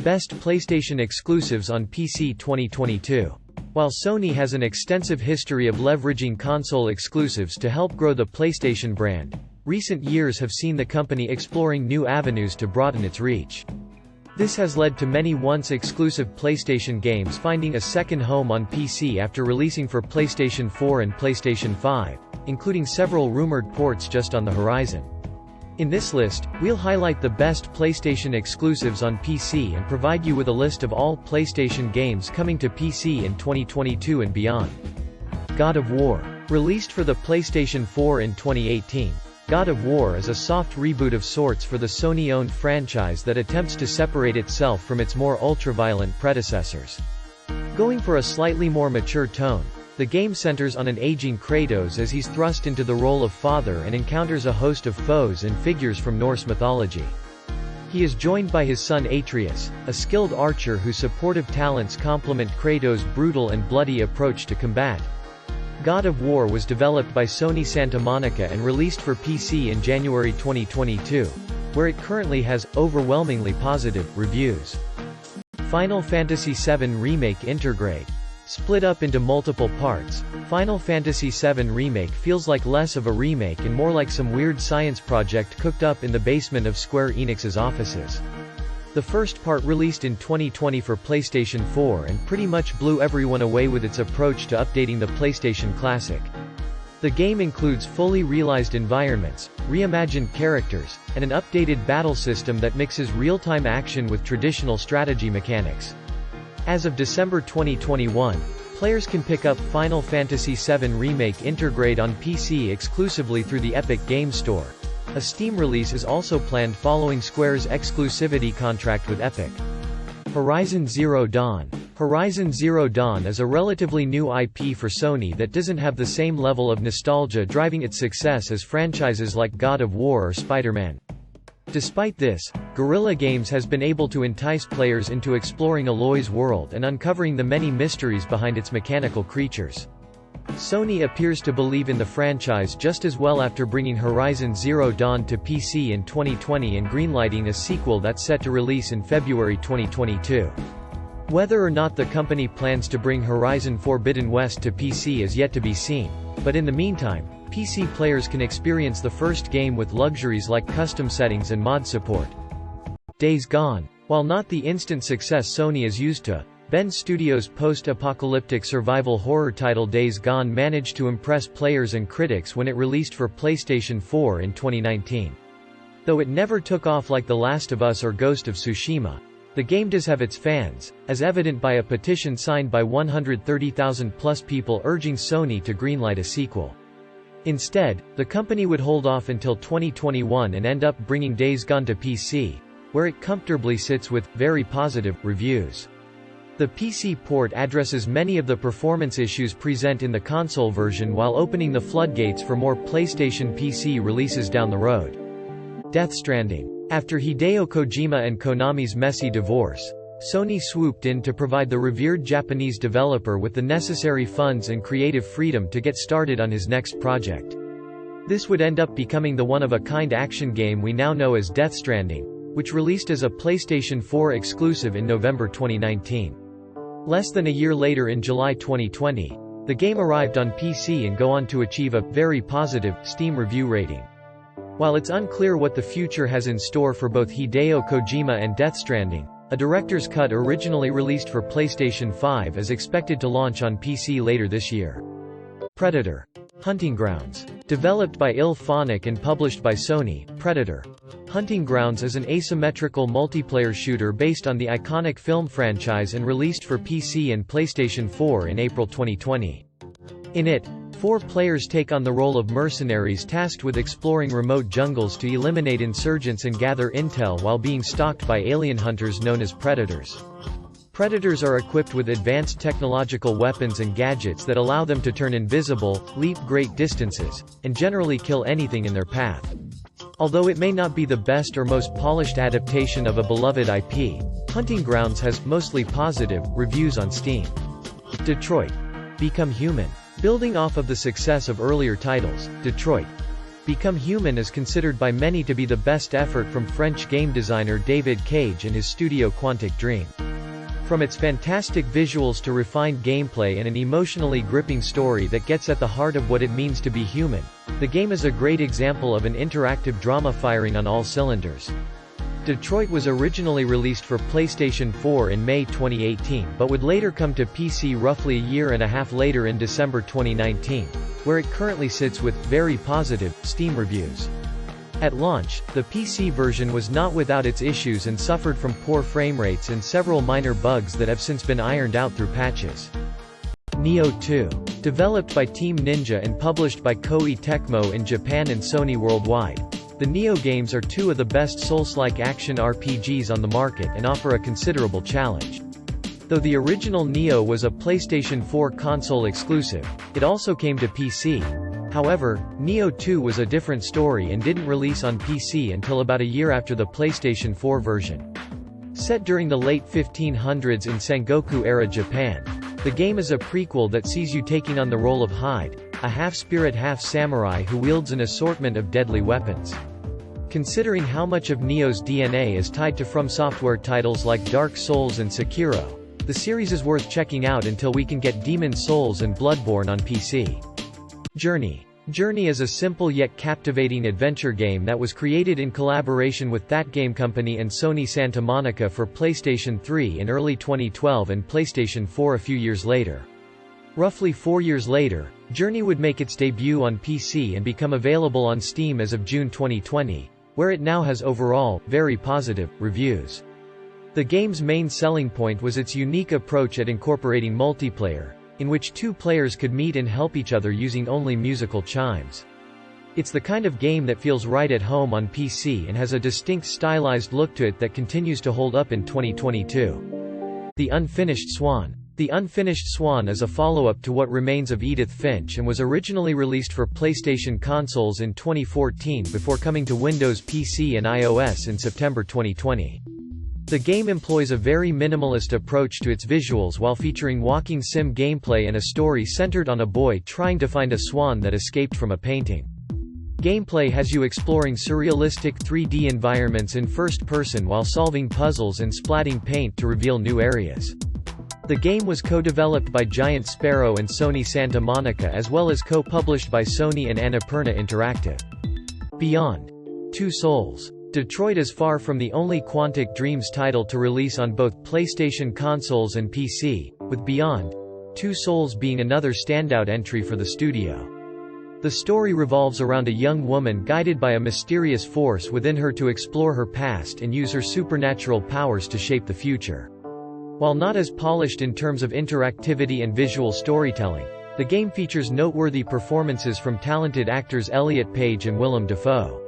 Best PlayStation exclusives on PC 2022. While Sony has an extensive history of leveraging console exclusives to help grow the PlayStation brand, recent years have seen the company exploring new avenues to broaden its reach. This has led to many once exclusive PlayStation games finding a second home on PC after releasing for PlayStation 4 and PlayStation 5, including several rumored ports just on the horizon. In this list, we'll highlight the best PlayStation exclusives on PC and provide you with a list of all PlayStation games coming to PC in 2022 and beyond. God of War. Released for the PlayStation 4 in 2018, God of War is a soft reboot of sorts for the Sony-owned franchise that attempts to separate itself from its more ultra-violent predecessors. Going for a slightly more mature tone, the game centers on an aging Kratos as he's thrust into the role of father and encounters a host of foes and figures from Norse mythology. He is joined by his son Atreus, a skilled archer whose supportive talents complement Kratos' brutal and bloody approach to combat. God of War was developed by Sony Santa Monica and released for PC in January 2022, where it currently has overwhelmingly positive reviews. Final Fantasy VII Remake Intergrade. Split up into multiple parts, Final Fantasy VII Remake feels like less of a remake and more like some weird science project cooked up in the basement of Square Enix's offices. The first part released in 2020 for PlayStation 4 and pretty much blew everyone away with its approach to updating the PlayStation Classic. The game includes fully realized environments, reimagined characters, and an updated battle system that mixes real-time action with traditional strategy mechanics. As of December 2021, players can pick up Final Fantasy VII Remake Intergrade on PC exclusively through the Epic Games Store. A Steam release is also planned following Square's exclusivity contract with Epic. Horizon Zero Dawn. Horizon Zero Dawn is a relatively new IP for Sony that doesn't have the same level of nostalgia driving its success as franchises like God of War or Spider-Man. Despite this, Guerrilla Games has been able to entice players into exploring Aloy's world and uncovering the many mysteries behind its mechanical creatures. Sony appears to believe in the franchise just as well after bringing Horizon Zero Dawn to PC in 2020 and greenlighting a sequel that's set to release in February 2022. Whether or not the company plans to bring Horizon Forbidden West to PC is yet to be seen, but in the meantime, PC players can experience the first game with luxuries like custom settings and mod support. Days Gone. While not the instant success Sony is used to, Bend Studios' post-apocalyptic survival horror title Days Gone managed to impress players and critics when it released for PlayStation 4 in 2019. Though it never took off like The Last of Us or Ghost of Tsushima, the game does have its fans, as evident by a petition signed by 130,000+ people urging Sony to greenlight a sequel. Instead, the company would hold off until 2021 and end up bringing Days Gone to PC, where it comfortably sits with very positive reviews. The PC port addresses many of the performance issues present in the console version while opening the floodgates for more PlayStation PC releases down the road. Death Stranding. After Hideo Kojima and Konami's messy divorce, Sony swooped in to provide the revered Japanese developer with the necessary funds and creative freedom to get started on his next project. This would end up becoming the one-of-a-kind action game we now know as Death Stranding, which released as a PlayStation 4 exclusive in November 2019. Less than a year later in July 2020, the game arrived on PC and go on to achieve a very positive Steam review rating. While it's unclear what the future has in store for both Hideo Kojima and Death Stranding, a director's cut originally released for PlayStation 5 is expected to launch on PC later this year. Predator. Hunting Grounds. Developed by IllFonic and published by Sony, Predator. Hunting Grounds is an asymmetrical multiplayer shooter based on the iconic film franchise and released for PC and PlayStation 4 in April 2020. In it, 4 players take on the role of mercenaries tasked with exploring remote jungles to eliminate insurgents and gather intel while being stalked by alien hunters known as predators. Predators are equipped with advanced technological weapons and gadgets that allow them to turn invisible, leap great distances, and generally kill anything in their path. Although it may not be the best or most polished adaptation of a beloved IP, Hunting Grounds has mostly positive reviews on Steam. Detroit. Become Human. Building off of the success of earlier titles, Detroit. Become Human is considered by many to be the best effort from French game designer David Cage and his studio Quantic Dream. From its fantastic visuals to refined gameplay and an emotionally gripping story that gets at the heart of what it means to be human, the game is a great example of an interactive drama firing on all cylinders. Detroit was originally released for PlayStation 4 in May 2018 but would later come to PC roughly a year and a half later in December 2019, where it currently sits with very positive Steam reviews. At launch, the PC version was not without its issues and suffered from poor frame rates and several minor bugs that have since been ironed out through patches. Nioh 2. Developed by Team Ninja and published by Koei Tecmo in Japan and Sony worldwide, the Nioh games are two of the best Souls-like action RPGs on the market and offer a considerable challenge. Though the original Nioh was a PlayStation 4 console exclusive, it also came to PC. However, Nioh 2 was a different story and didn't release on PC until about a year after the PlayStation 4 version. Set during the late 1500s in Sengoku-era Japan, the game is a prequel that sees you taking on the role of Hyde, a half-spirit half-samurai who wields an assortment of deadly weapons. Considering how much of Nioh's DNA is tied to From Software titles like Dark Souls and Sekiro, the series is worth checking out until we can get Demon's Souls and Bloodborne on PC. Journey. Journey is a simple yet captivating adventure game that was created in collaboration with That Game Company and Sony Santa Monica for PlayStation 3 in early 2012 and PlayStation 4 a few years later. Roughly 4 years later, Journey would make its debut on PC and become available on Steam as of June 2020, where it now has overall very positive reviews. The game's main selling point was its unique approach at incorporating multiplayer, in which two players could meet and help each other using only musical chimes. It's the kind of game that feels right at home on PC and has a distinct stylized look to it that continues to hold up in 2022. The Unfinished Swan. The Unfinished Swan is a follow-up to what remains of Edith Finch and was originally released for PlayStation consoles in 2014 before coming to Windows PC and iOS in September 2020. The game employs a very minimalist approach to its visuals while featuring walking sim gameplay and a story centered on a boy trying to find a swan that escaped from a painting. Gameplay has you exploring surrealistic 3D environments in first person while solving puzzles and splatting paint to reveal new areas. The game was co-developed by Giant Sparrow and Sony Santa Monica as well as co-published by Sony and Annapurna Interactive. Beyond. Two Souls. Detroit is far from the only Quantic Dream's title to release on both PlayStation consoles and PC, with Beyond. Two Souls being another standout entry for the studio. The story revolves around a young woman guided by a mysterious force within her to explore her past and use her supernatural powers to shape the future. While not as polished in terms of interactivity and visual storytelling, the game features noteworthy performances from talented actors Elliot Page and Willem Dafoe.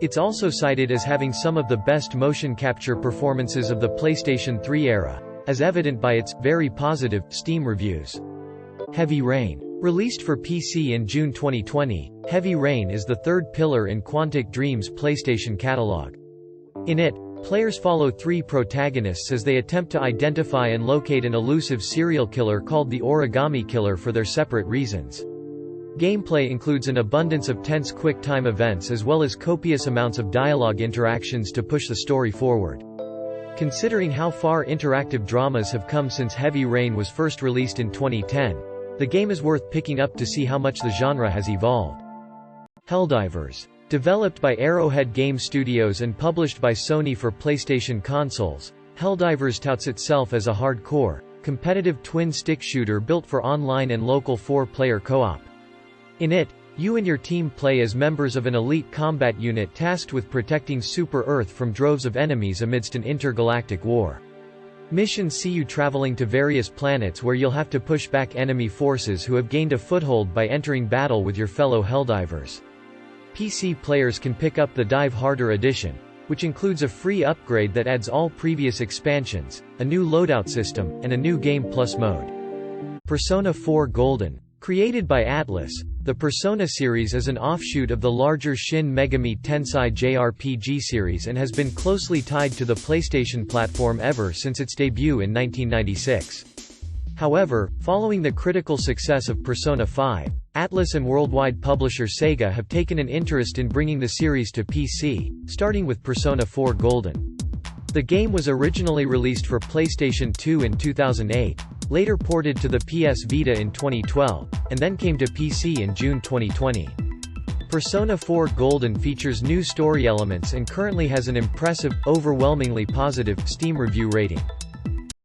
It's also cited as having some of the best motion capture performances of the PlayStation 3 era, as evident by its very positive Steam reviews. Heavy Rain. Released for PC in June 2020, Heavy Rain is the third pillar in Quantic Dream's PlayStation catalog. In it, players follow three protagonists as they attempt to identify and locate an elusive serial killer called the Origami Killer for their separate reasons. Gameplay includes an abundance of tense quick-time events as well as copious amounts of dialogue interactions to push the story forward. Considering how far interactive dramas have come since Heavy Rain was first released in 2010, the game is worth picking up to see how much the genre has evolved. Helldivers. Developed by Arrowhead Game Studios and published by Sony for PlayStation consoles, Helldivers touts itself as a hardcore, competitive twin-stick shooter built for online and local 4-player co-op. In it, you and your team play as members of an elite combat unit tasked with protecting Super Earth from droves of enemies amidst an intergalactic war. Missions see you traveling to various planets where you'll have to push back enemy forces who have gained a foothold by entering battle with your fellow Helldivers. PC players can pick up the Dive Harder edition, which includes a free upgrade that adds all previous expansions, a new loadout system, and a new Game Plus mode. Persona 4 Golden. Created by Atlus, the Persona series is an offshoot of the larger Shin Megami Tensei JRPG series and has been closely tied to the PlayStation platform ever since its debut in 1996. However, following the critical success of Persona 5, Atlus and worldwide publisher Sega have taken an interest in bringing the series to PC, starting with Persona 4 Golden. The game was originally released for PlayStation 2 in 2008, later ported to the PS Vita in 2012, and then came to PC in June 2020. Persona 4 Golden features new story elements and currently has an impressive, overwhelmingly positive, Steam review rating.